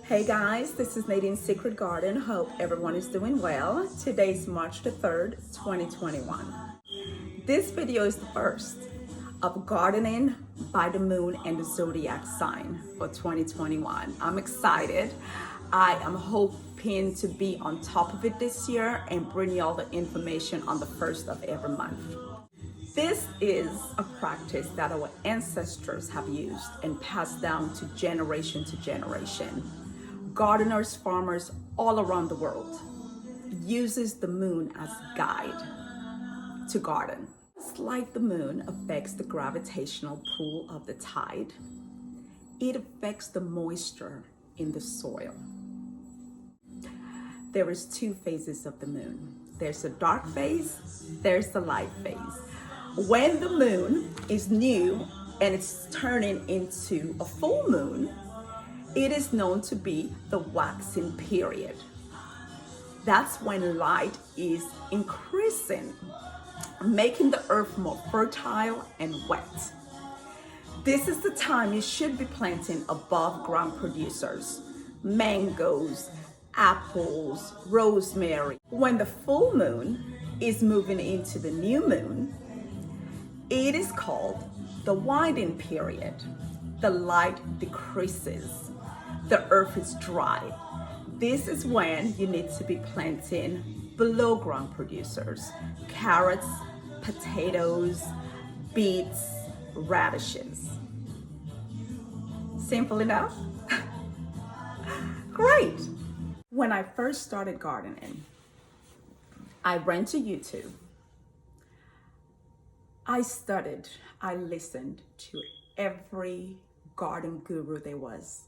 Hey guys, this is Nadine's Secret Garden. Hope everyone is doing well. Today's March the 3rd, 2021. This video is the first of gardening by the moon and the zodiac sign for 2021. I'm excited. I am hoping to be on top of it this year and bring you all the information on the first of every month. This is a practice that our ancestors have used and passed down to generation. Gardeners, farmers all around the world uses the moon as guide to garden. Just like the moon affects the gravitational pull of the tide, it affects the moisture in the soil. There is two phases of the moon. There's the dark phase, there's the light phase. When the moon is new and it's turning into a full moon, it is known to be the waxing period. That's when light is increasing, making the earth more fertile and wet. This is the time you should be planting above ground producers, mangoes, apples, rosemary. When the full moon is moving into the new moon, it is called the winding period. The light decreases. The earth is dry. This is when you need to be planting below ground producers, carrots, potatoes, beets, radishes. Simple enough? Great. When I first started gardening, I went to YouTube. I studied, I listened to every garden guru there was.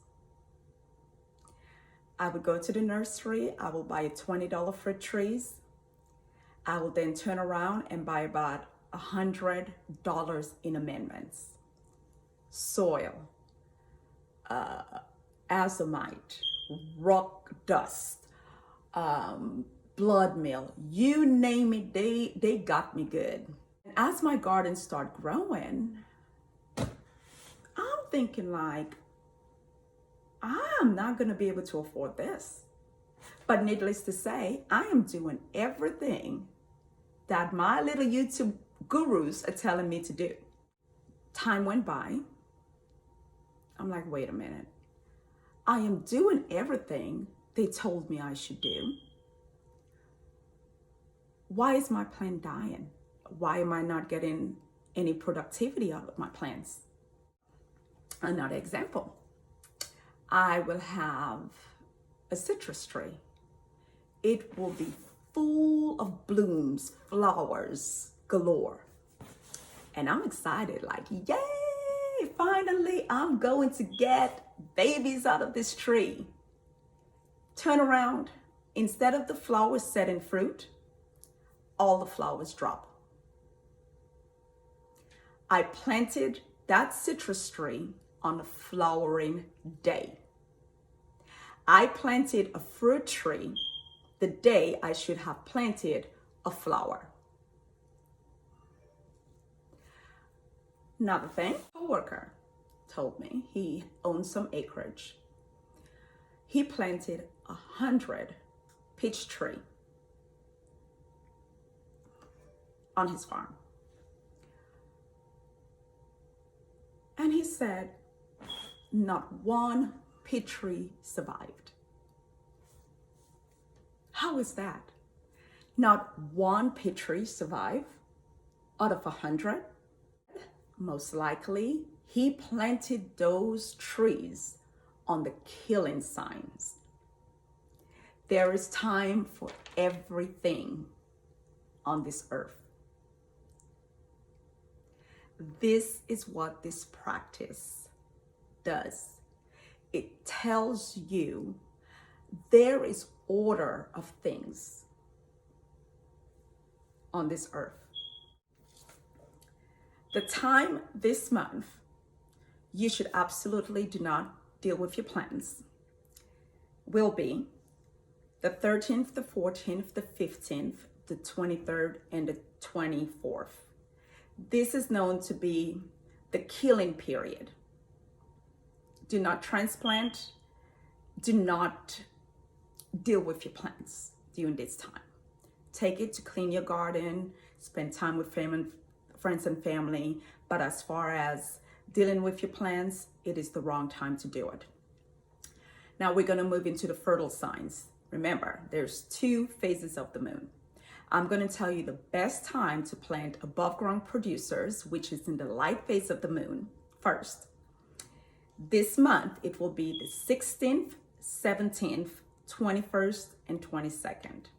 I would go to the nursery, I will buy $20 fruit trees. I will then turn around and buy about $100 in amendments. Soil, azomite, rock dust, blood meal, you name it, they got me good. As my garden started growing, I'm thinking like, I'm not gonna be able to afford this. But needless to say, I am doing everything that my little YouTube gurus are telling me to do. Time went by. I'm like, wait a minute. I am doing everything they told me I should do. Why is my plant dying? Why am I not getting any productivity out of my plants? Another example. I will have a citrus tree. It will be full of blooms, flowers galore. And I'm excited, like, yay, finally I'm going to get babies out of this tree. Turn around, instead of the flowers setting fruit, all the flowers drop. I planted that citrus tree on a flowering day. I planted a fruit tree the day I should have planted a flower. Another thing, a coworker told me he owns some acreage. He planted 100 peach trees on his farm. And he said, not one peach tree survived. How is that? Not one peach tree survived out of 100? Most likely, he planted those trees on the killing signs. There is time for everything on this earth. This is what this practice does. It tells you there is order of things on this earth. The time this month, you should absolutely do not deal with your plants, will be the 13th, the 14th, the 15th, the 23rd, and the 24th. This is known to be the killing period. Do not transplant, do not deal with your plants during this time. Take it to clean your garden, spend time with friends and family, but as far as dealing with your plants, it is the wrong time to do it. Now we're gonna move into the fertile signs. Remember, there's 2 phases of the moon. I'm gonna tell you the best time to plant above ground producers, which is in the light phase of the moon, first. This month, it will be the 16th, 17th, 21st, and 22nd.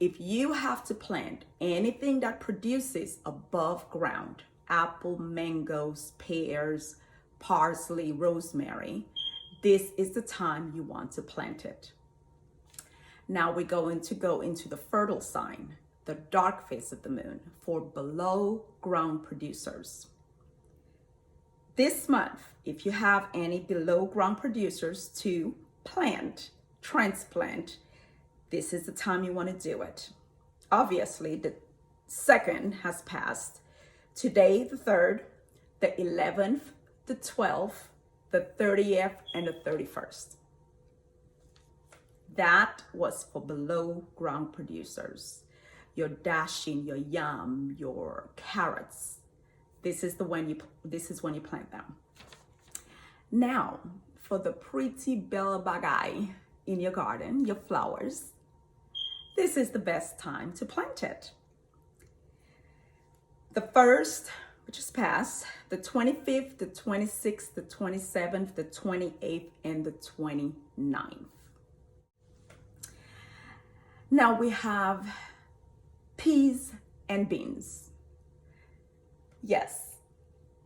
If you have to plant anything that produces above ground, apple, mangoes, pears, parsley, rosemary, this is the time you want to plant it. Now we're going to go into the fertile sign, the dark phase of the moon, for below ground producers. This month, if you have any below ground producers to plant, transplant, this is the time you want to do it. Obviously, the 2nd has passed. Today, the 3rd, the 11th, the 12th, the 30th, and the 31st. That was for below ground producers. Your dashing, your yam, your carrots. This is when you plant them. Now, for the pretty bell bagay in your garden, your flowers, this is the best time to plant it. The 1st, which is past, the 25th, the 26th, the 27th, the 28th, and the 29th. Now we have peas and beans. Yes,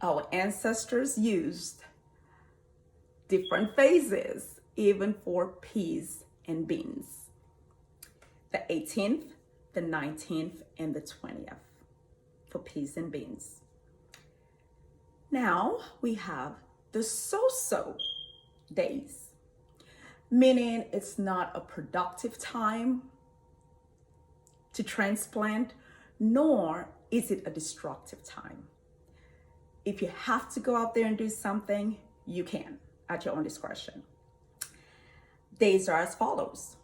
our ancestors used different phases even for peas and beans. The 18th, the 19th, and the 20th for peas and beans. Now we have the so-so days, meaning it's not a productive time to transplant, nor is it a destructive time. If you have to go out there and do something, you can at your own discretion. Days are as follows.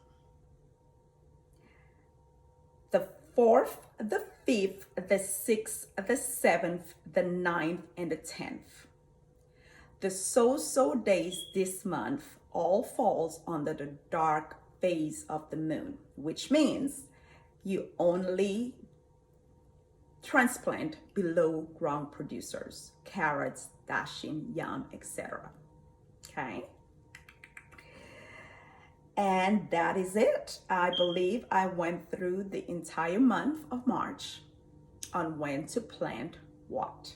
The 4th, the 5th, the 6th, the 7th, the 9th, and the 10th. The so-so days this month all falls under the dark phase of the moon, which means you only transplant below ground producers, carrots, dashing, yam, etc. Okay? And that is it. I believe I went through the entire month of March on when to plant what.